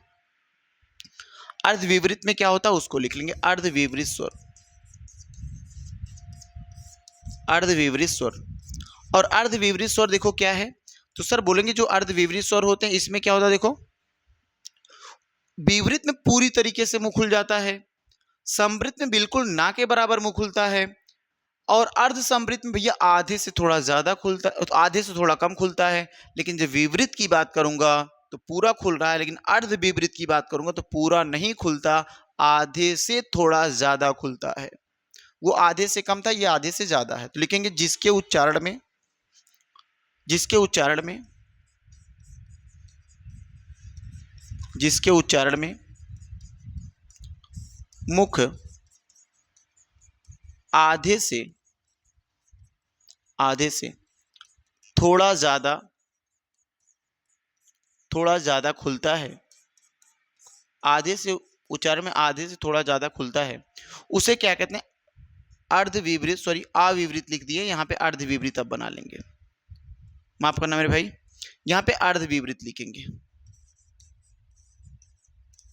Speaker 1: अर्ध विपरीत में क्या होता है उसको लिख लेंगे, अर्ध विपरीत स्वर। अर्ध विपरीत स्वर। और अर्ध विपरीत स्वर देखो क्या है? तो सर बोलेंगे जो अर्ध विपरीत स्वर होते हैं इसमें क्या होता है? देखो, विपरीत में पूरी तरीके से मुंह खुल जाता है, समृद्ध में बिल्कुल ना के बराबर मुंह खुलता है, और अर्ध समृद्ध में भैया आधे से थोड़ा ज्यादा खुलता है, तो आधे से थोड़ा कम खुलता है। लेकिन जब विपरीत की बात करूंगा तो पूरा खुल रहा है, लेकिन अर्ध विपरीत की बात करूंगा तो पूरा नहीं खुलता, आधे से थोड़ा ज्यादा खुलता है। वो आधे से कम था, ये आधे से ज्यादा है। तो लिखेंगे जिसके उच्चारण में मुख आधे से थोड़ा ज्यादा खुलता है, आधे से उच्चारण में आधे से थोड़ा ज्यादा खुलता है, उसे क्या कहते हैं? अर्ध विपरीत, सॉरी अविपरीत लिख दिए, यहाँ पे अर्ध विपरीत अब बना लेंगे। माफ करना मेरे भाई, यहाँ पे अर्ध विपरीत लिखेंगे,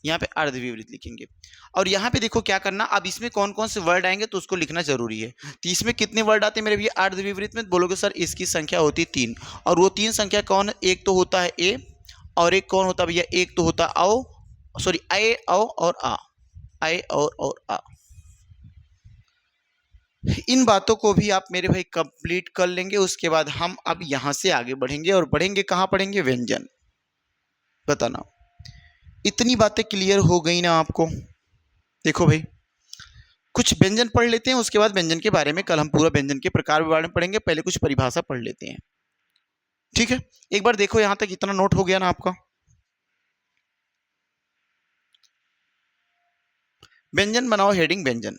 Speaker 1: यहाँ पे अर्ध विपरीत लिखेंगे। और यहाँ पे देखो क्या करना, अब इसमें कौन कौन से वर्ड आएंगे तो उसको लिखना जरूरी है। तो इसमें कितने वर्ड आते हैं मेरे भैया अर्ध विपरीत में? बोलोगे सर इसकी संख्या होती है 3, और वो 3 संख्या कौन है? एक तो होता है ए, और एक कौन होता है भैया? एक तो होता औ, सॉरी ए औ और आ, ए और आ। इन बातों को भी आप मेरे भाई कंप्लीट कर लेंगे। उसके बाद हम अब यहां से आगे बढ़ेंगे, और बढ़ेंगे कहां? पढ़ेंगे व्यंजन। बताना, इतनी बातें क्लियर हो गई ना आपको? देखो भाई, कुछ व्यंजन पढ़ लेते हैं, उसके बाद व्यंजन के बारे में कल हम पूरा व्यंजन के प्रकार के बारे में पढ़ेंगे। पहले कुछ परिभाषा पढ़ लेते हैं, ठीक है? एक बार देखो यहां तक इतना नोट हो गया ना आपका? व्यंजन बनाओ, हेडिंग व्यंजन,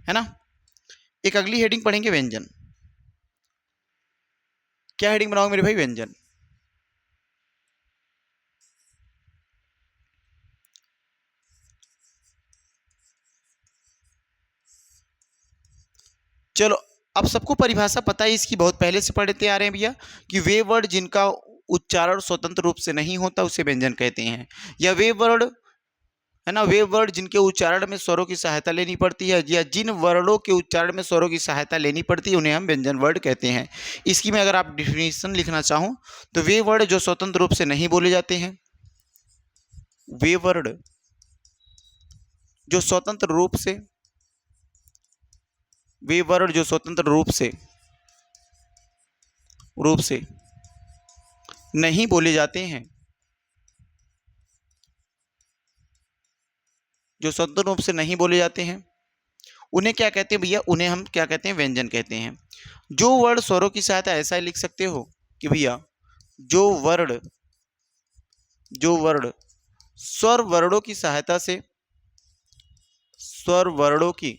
Speaker 1: है ना? एक अगली हेडिंग पढ़ेंगे व्यंजन। क्या हेडिंग बनाओ मेरे भाई? व्यंजन। चलो, अब सबको परिभाषा पता है इसकी, बहुत पहले से पढ़ते आ रहे हैं भैया, कि वे वर्ड जिनका उच्चारण स्वतंत्र रूप से नहीं होता उसे व्यंजन कहते हैं। या वे वर्ड, है ना, वे वर्ड जिनके उच्चारण में स्वरों की सहायता लेनी पड़ती है, या जिन वर्णों के उच्चारण में स्वरों की सहायता लेनी पड़ती है, उन्हें हम व्यंजन वर्ड कहते हैं। इसकी मैं अगर आप डिफिनीशन लिखना चाहूँ तो वे वर्ड जो स्वतंत्र रूप से नहीं बोले जाते हैं, वे वर्ड जो स्वतंत्र रूप से नहीं बोले जाते हैं, जो स्वतंत्र रूप से नहीं बोले जाते हैं उन्हें क्या कहते हैं भैया, उन्हें हम क्या कहते हैं, व्यंजन कहते हैं। जो वर्ड स्वरों की सहायता ऐसा ही लिख सकते हो कि भैया जो वर्ड स्वर वर्णों की सहायता से स्वर वर्णों की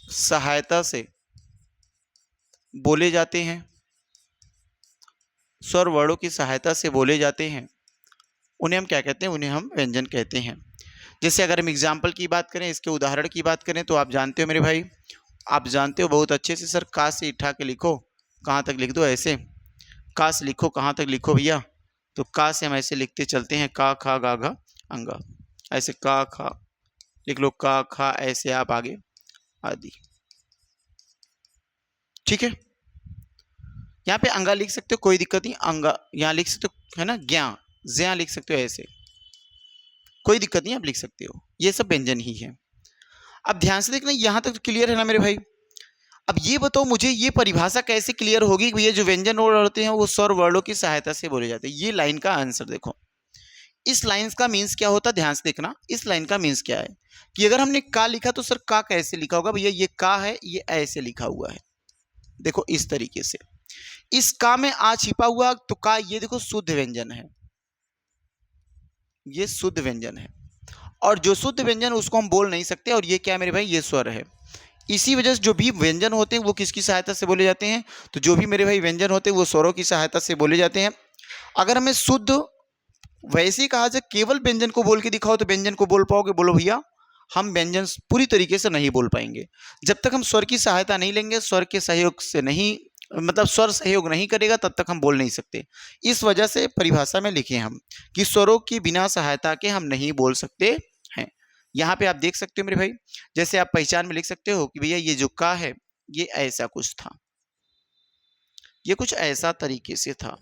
Speaker 1: सहायता से बोले जाते हैं, स्वर वर्णों की सहायता से बोले जाते हैं, उन्हें हम क्या कहते हैं, उन्हें हम व्यंजन कहते हैं। जैसे अगर हम एग्जाम्पल की बात करें, इसके उदाहरण की बात करें, तो आप जानते हो मेरे भाई, आप जानते हो बहुत अच्छे से, सर का से उठा के लिखो, कहाँ तक लिख दो, ऐसे का से लिखो, कहाँ तक लिखो भैया, तो का से हम ऐसे लिखते चलते हैं, का खा गा घा अंगा, ऐसे का खा लिख लो, का खा, ऐसे आप आगे आदि। ठीक है, यहाँ पे अंगा लिख सकते हो, कोई दिक्कत नहीं, अंगा यहाँ लिख सकते हो, है ना, ज्ञा ज्या लिख सकते हो, ऐसे कोई दिक्कत नहीं, आप लिख सकते हो, ये सब व्यंजन ही है। अब ध्यान से देखना, यहां तक तो क्लियर है ना मेरे भाई। अब ये बताओ मुझे, ये परिभाषा कैसे क्लियर होगी कि ये जो व्यंजन वर्ड होते हैं वो स्वर वर्णों की सहायता से बोले जाते हैं। ये लाइन का आंसर देखो, इस लाइन का मीन्स क्या होता है, ध्यान से देखना, इस लाइन का मीन्स क्या है कि अगर हमने का लिखा तो सर का कैसे लिखा होगा भैया, ये का है, ये ऐसे लिखा हुआ है, देखो इस तरीके से, इस का में आ छिपा हुआ, तो का ये देखो शुद्ध व्यंजन है, ये शुद्ध व्यंजन है, और जो शुद्ध व्यंजन उसको हम बोल नहीं सकते, और ये क्या मेरे भाई, ये स्वर है। इसी वजह से जो भी व्यंजन होते हैं वो किसकी सहायता से बोले जाते हैं, तो जो भी मेरे भाई व्यंजन होते हैं वो स्वरों की सहायता से बोले जाते हैं। अगर हमें शुद्ध वैसे ही कहा जाए, केवल व्यंजन को बोल के दिखाओ तो व्यंजन को बोल पाओगे, बोलो भैया हम व्यंजन पूरी तरीके से नहीं बोल पाएंगे, जब तक हम स्वर की सहायता नहीं लेंगे, स्वर के सहयोग से नहीं, मतलब स्वर सहयोग नहीं करेगा, तब तक हम बोल नहीं सकते। इस वजह से परिभाषा में लिखे हम कि स्वरों की बिना सहायता के हम नहीं बोल सकते हैं। यहाँ पे आप देख सकते हो मेरे भाई, जैसे आप पहचान में लिख सकते हो कि भैया ये जो का है ये ऐसा कुछ था, ये कुछ ऐसा तरीके से था।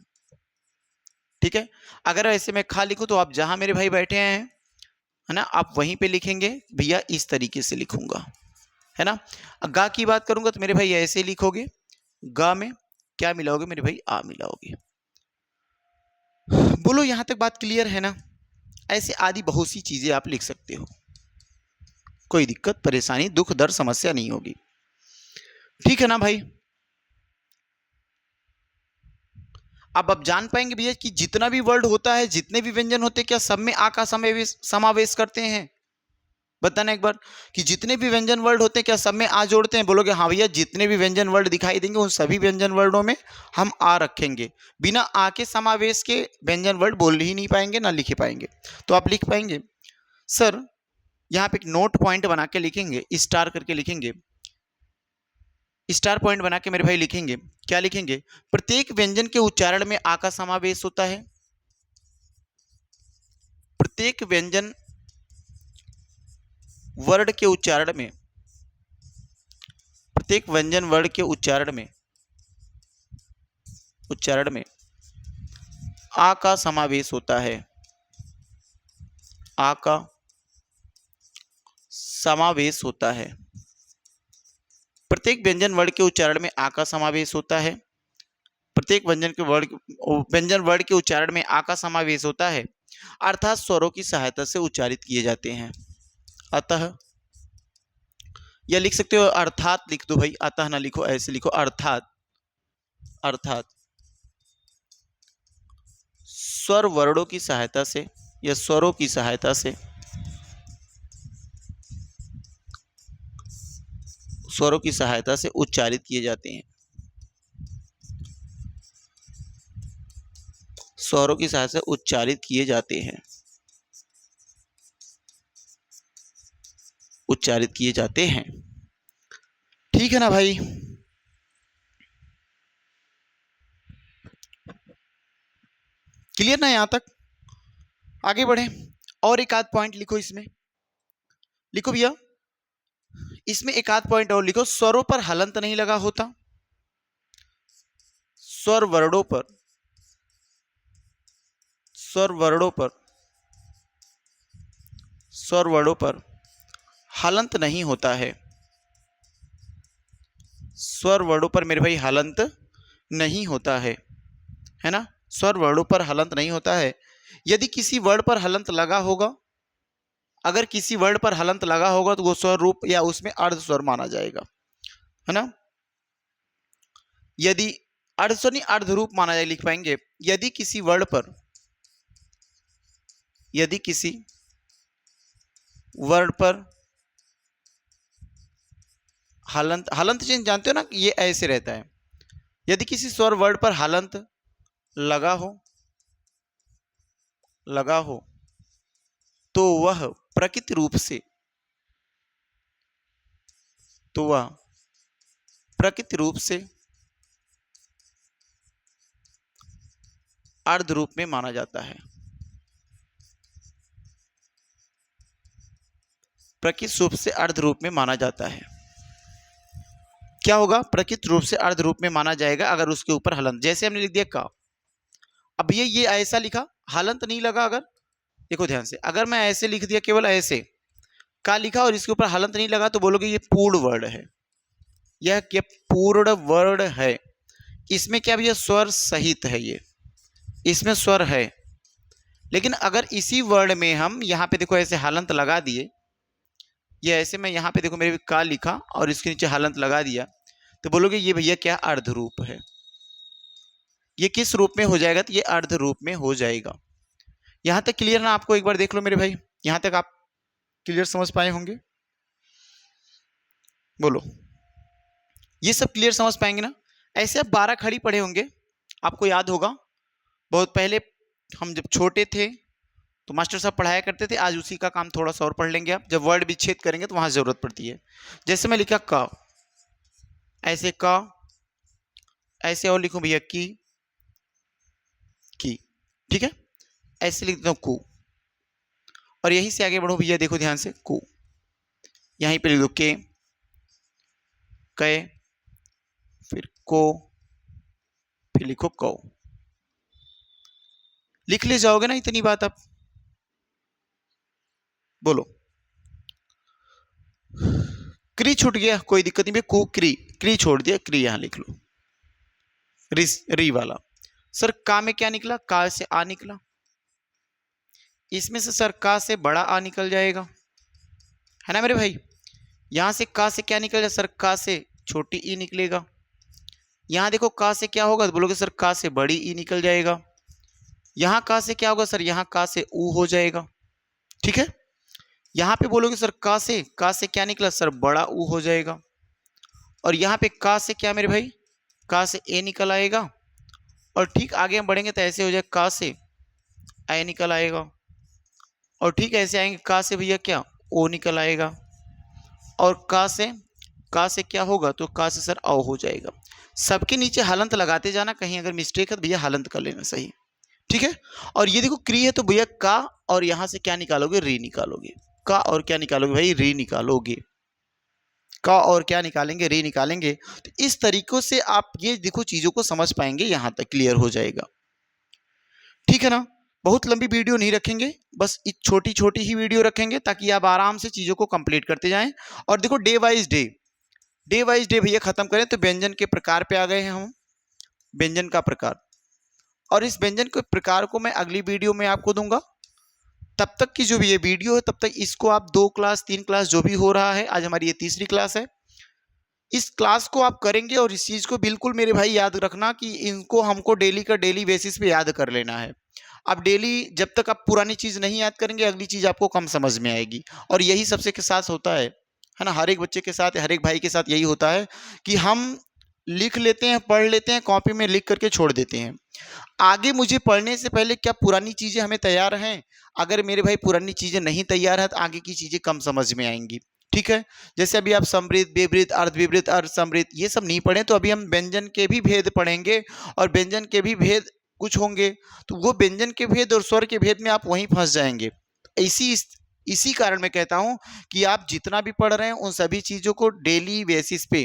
Speaker 1: ठीक है, अगर ऐसे मैं खा लिखूं तो आप जहां मेरे भाई बैठे हैं, है ना, आप वहीं पे लिखेंगे भैया इस तरीके से लिखूंगा, है ना। गा की बात करूंगा तो मेरे भाई ऐसे लिखोगे, गा में क्या मिलाओगे मेरे भाई, आ मिलाओगे। बोलो यहां तक बात क्लियर है ना। ऐसे आदि बहुत सी चीजें आप लिख सकते हो, कोई दिक्कत परेशानी दुख दर्द समस्या नहीं होगी, ठीक है ना भाई। अब आप जान पाएंगे भैया कि जितना भी वर्ड होता है, जितने भी व्यंजन होते हैं, क्या सब में आ का समावेश करते हैं, बताना एक बार कि जितने भी व्यंजन वर्ड होते हैं क्या सब में आ जोड़ते हैं, बोलोगे हाँ भैया, जितने भी व्यंजन वर्ड दिखाई देंगे उन सभी व्यंजन वर्डों में हम आ रखेंगे, बिना आ के समावेश के व्यंजन वर्ड बोल ही नहीं पाएंगे, ना लिख पाएंगे। तो आप लिख पाएंगे सर, यहाँ पे एक नोट पॉइंट बना के लिखेंगे, स्टार करके लिखेंगे, स्टार पॉइंट बना के मेरे भाई लिखेंगे, क्या लिखेंगे, प्रत्येक व्यंजन के उच्चारण में आ का समावेश होता है, प्रत्येक व्यंजन वर्ड के उच्चारण में, प्रत्येक व्यंजन वर्ड के उच्चारण में आ का समावेश होता है, आ का समावेश होता है, प्रत्येक व्यंजन वर्ड के उच्चारण में आ का समावेश होता है, प्रत्येक व्यंजन वर्ड के उच्चारण में आ का समावेश होता है, अर्थात स्वरों की सहायता से उच्चारित किए जाते हैं। अतः या लिख सकते हो अर्थात, लिख दो भाई, अतः ना लिखो, ऐसे लिखो अर्थात, अर्थात स्वर वर्णों की सहायता से या स्वरों की सहायता से, स्वरों की सहायता से उच्चारित किए जाते हैं, स्वरों की सहायता से उच्चारित किए जाते हैं, उच्चारित किए जाते हैं। ठीक है ना भाई। क्लियर ना यहां तक, आगे बढ़े, और एक आध पॉइंट लिखो इसमें, लिखो भैया इसमें एक आध पॉइंट और लिखो, स्वरों पर हलंत नहीं लगा होता, स्वर वर्णों पर, स्वर वर्णों पर, स्वर वर्णों पर हलंत नहीं होता है, स्वर वर्णों पर मेरे भाई हलंत नहीं होता है ना, स्वर वर्णों पर हलंत नहीं होता है, यदि किसी वर्ड पर हलंत लगा होगा, अगर किसी वर्ड पर हलंत लगा होगा तो वो स्वर रूप या उसमें अर्ध स्वर माना जाएगा, है ना। यदि अर्ध स्वर नहीं अर्ध रूप माना जाएगा, लिख पाएंगे। यदि किसी वर्ड पर, यदि किसी वर्ड पर हलंत, हलंत चिन्ह जानते हो ना, ये ऐसे रहता है। यदि किसी स्वर वर्ड पर हलंत लगा हो, लगा हो तो वह प्रकृति रूप से, तो वह प्रकृति रूप से अर्ध रूप में माना जाता है। प्रकृति रूप से अर्ध रूप में माना जाता है। क्या होगा? प्रकृति रूप से अर्ध रूप में माना जाएगा अगर उसके ऊपर हलंत, जैसे हमने लिख दिया का। अब ये ऐसा लिखा, हलंत नहीं लगा। अगर देखो ध्यान से, अगर मैं ऐसे लिख दिया, केवल ऐसे का लिखा और इसके ऊपर हलंत नहीं लगा, तो बोलोगे ये पूर्ण वर्ड है। यह क्या पूर्ण वर्ड है? इसमें क्या भैया स्वर सहित है, ये इसमें स्वर है। लेकिन अगर इसी वर्ड में हम यहाँ पे देखो ऐसे हलंत लगा दिए, ये ऐसे मैं यहाँ पे देखो मेरे का लिखा और इसके नीचे हलंत लगा दिया, तो बोलोगे ये भैया क्या अर्ध रूप है। ये किस रूप में हो जाएगा? तो ये अर्ध रूप में हो जाएगा। यहां तक क्लियर ना? आपको एक बार देख लो मेरे भाई, यहां तक आप क्लियर समझ पाए होंगे? बोलो, ये सब क्लियर समझ पाएंगे ना? ऐसे आप 12 खड़ी पढ़े होंगे, आपको याद होगा बहुत पहले हम जब छोटे थे तो मास्टर साहब पढ़ाया करते थे। आज उसी का काम थोड़ा सा और पढ़ लेंगे आप, जब वर्ड विच्छेद करेंगे तो वहां जरूरत पड़ती है। जैसे मैं लिखा का, ऐसे का, ऐसे और लिखूं भैया की, ठीक है। ऐसे लिख देता हूं कु, और यहीं से आगे बढ़ो भैया, देखो ध्यान से, कु यहीं पे लिख दो के, कै, फिर को, फिर लिखो कौ। लिख ले जाओगे ना इतनी बात आप? बोलो, क्री छूट गया, कोई दिक्कत नहीं, कु क्री, क्री छोड़ दिया, क्री यहां लिख लो, री वाला। सर का में क्या निकला? का से आ निकला। इसमें से सर का से बड़ा आ निकल जाएगा, है ना मेरे भाई। यहां से का से क्या निकल जाए? सर का से छोटी ई निकलेगा। यहां देखो का से क्या होगा? तो बोलोगे सर का से बड़ी ई निकल जाएगा। यहां का से क्या होगा? सर यहां का से ऊ हो जाएगा, ठीक है। यहां पे बोलोगे सर का से क्या निकला? सर बड़ा ऊ हो जाएगा। और यहां पे का से क्या मेरे भाई? का से ए निकल आएगा। और ठीक आगे हम बढ़ेंगे तो ऐसे हो जाए, का से ए निकल आएगा। और ठीक ऐसे आएंगे, का से भैया क्या? ओ निकल आएगा। और का से क्या होगा? तो का से सर औ हो जाएगा। सबके नीचे हलंत लगाते जाना, कहीं अगर मिस्टेक है तो भैया हलंत कर लेना, सही, ठीक है। और ये देखो क्री है तो भैया का, और यहां से क्या निकालोगे? री निकालोगे। का और क्या निकालोगे भाई? री निकालोगे। का और क्या निकालेंगे? री निकालेंगे। तो इस तरीकों से आप ये देखो चीजों को समझ पाएंगे, यहां तक क्लियर हो जाएगा, ठीक है ना। बहुत लंबी वीडियो नहीं रखेंगे, बस एक छोटी छोटी ही वीडियो रखेंगे ताकि आप आराम से चीजों को कंप्लीट करते जाएं। और देखो डे वाइज डे भैया खत्म करें तो व्यंजन के प्रकार पे आ गए हैं हम, व्यंजन का प्रकार। और इस व्यंजन के प्रकार को मैं अगली वीडियो में आपको दूंगा। तब तक की जो भी ये वीडियो है, तब तक इसको आप 2 क्लास 3 क्लास जो भी हो रहा है, आज हमारी ये तीसरी क्लास है, इस क्लास को आप करेंगे। और इस चीज को बिल्कुल मेरे भाई याद रखना कि इनको हमको डेली का डेली बेसिस पे याद कर लेना है। अब डेली जब तक आप पुरानी चीज नहीं याद करेंगे, अगली चीज आपको कम समझ में आएगी। और यही सबसे के साथ होता है ना, हर एक बच्चे के साथ, हर एक भाई के साथ यही होता है कि हम लिख लेते हैं, पढ़ लेते हैं, कॉपी में लिख करके छोड़ देते हैं। आगे मुझे पढ़ने से पहले क्या पुरानी चीजें हमें तैयार हैं? अगर मेरे भाई पुरानी चीजें नहीं तैयार है तो आगे की चीजें कम समझ में आएंगी, ठीक है। जैसे अभी आप समृद्ध, विवृद्ध, अर्धविवृद्ध, अर्ध समृद्ध ये सब नहीं पढ़े, तो अभी हम व्यंजन के भी भेद पढ़ेंगे। और व्यंजन के भी भेद कुछ होंगे, तो वो व्यंजन के भेद और स्वर के भेद में आप वहीं फंस जाएंगे। इसी कारण मैं कहता हूं कि आप जितना भी पढ़ रहे हैं उन सभी चीजों को डेली बेसिस पे,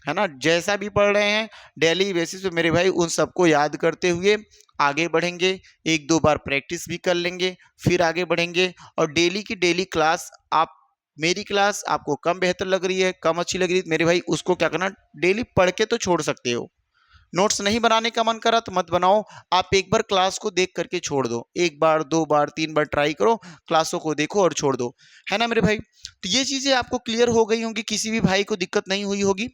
Speaker 1: है ना, जैसा भी पढ़ रहे हैं डेली बेसिस पे मेरे भाई उन सबको याद करते हुए आगे बढ़ेंगे। 1-2 बार प्रैक्टिस भी कर लेंगे, फिर आगे बढ़ेंगे। और डेली की डेली क्लास आप, मेरी क्लास आपको कम बेहतर लग रही है, कम अच्छी लग रही है, मेरे भाई उसको क्या करना, डेली पढ़ के तो छोड़ सकते हो, नोट्स नहीं बनाने का मन करा तो मत बनाओ, आप एक बार क्लास को देख करके छोड़ दो, एक बार 2 बार 3 बार ट्राई करो, क्लासों को देखो और छोड़ दो, है ना मेरे भाई। तो ये चीजें आपको क्लियर हो गई होंगी, किसी भी भाई को दिक्कत नहीं हुई होगी,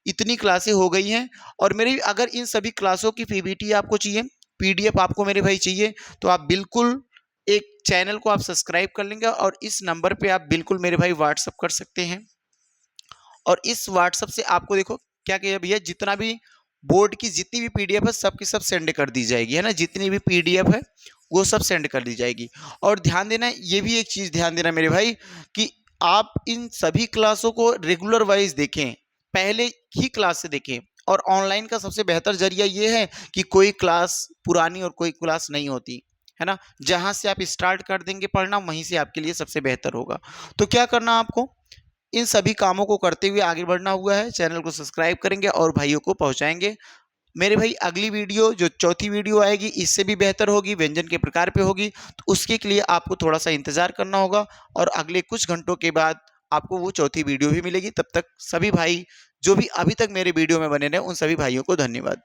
Speaker 1: इतनी क्लासें हो गई हैं। और मेरे अगर इन सभी क्लासों की पीपीटी आपको चाहिए, पीडीएफ आपको मेरे भाई चाहिए, तो आप बिल्कुल एक चैनल को आप सब्सक्राइब कर लेंगे और इस नंबर पे आप बिल्कुल मेरे भाई व्हाट्सअप कर सकते हैं। और इस व्हाट्सएप से आपको देखो क्या किया भैया, जितना भी बोर्ड की जितनी भी पीडीएफ है सब की सब सेंड कर दी जाएगी, है ना, जितनी भी पीडीएफ है वो सब सेंड कर दी जाएगी। और ध्यान देना, ये भी एक चीज ध्यान देना मेरे भाई कि आप इन सभी क्लासों को रेगुलर वाइज देखें, पहले ही क्लास से देखें। और ऑनलाइन का सबसे बेहतर जरिया ये है कि कोई क्लास पुरानी और कोई क्लास नहीं होती, है ना, जहां से आप स्टार्ट कर देंगे पढ़ना वहीं से आपके लिए सबसे बेहतर होगा। तो क्या करना आपको, इन सभी कामों को करते हुए आगे बढ़ना हुआ है, चैनल को सब्सक्राइब करेंगे और भाइयों को पहुंचाएंगे। मेरे भाई अगली वीडियो जो चौथी वीडियो आएगी इससे भी बेहतर होगी, व्यंजन के प्रकार पे होगी, तो उसके लिए आपको थोड़ा सा इंतजार करना होगा और अगले कुछ घंटों के बाद आपको वो चौथी वीडियो भी मिलेगी। तब तक सभी भाई जो भी अभी तक मेरे वीडियो में बने रहे उन सभी भाइयों को धन्यवाद।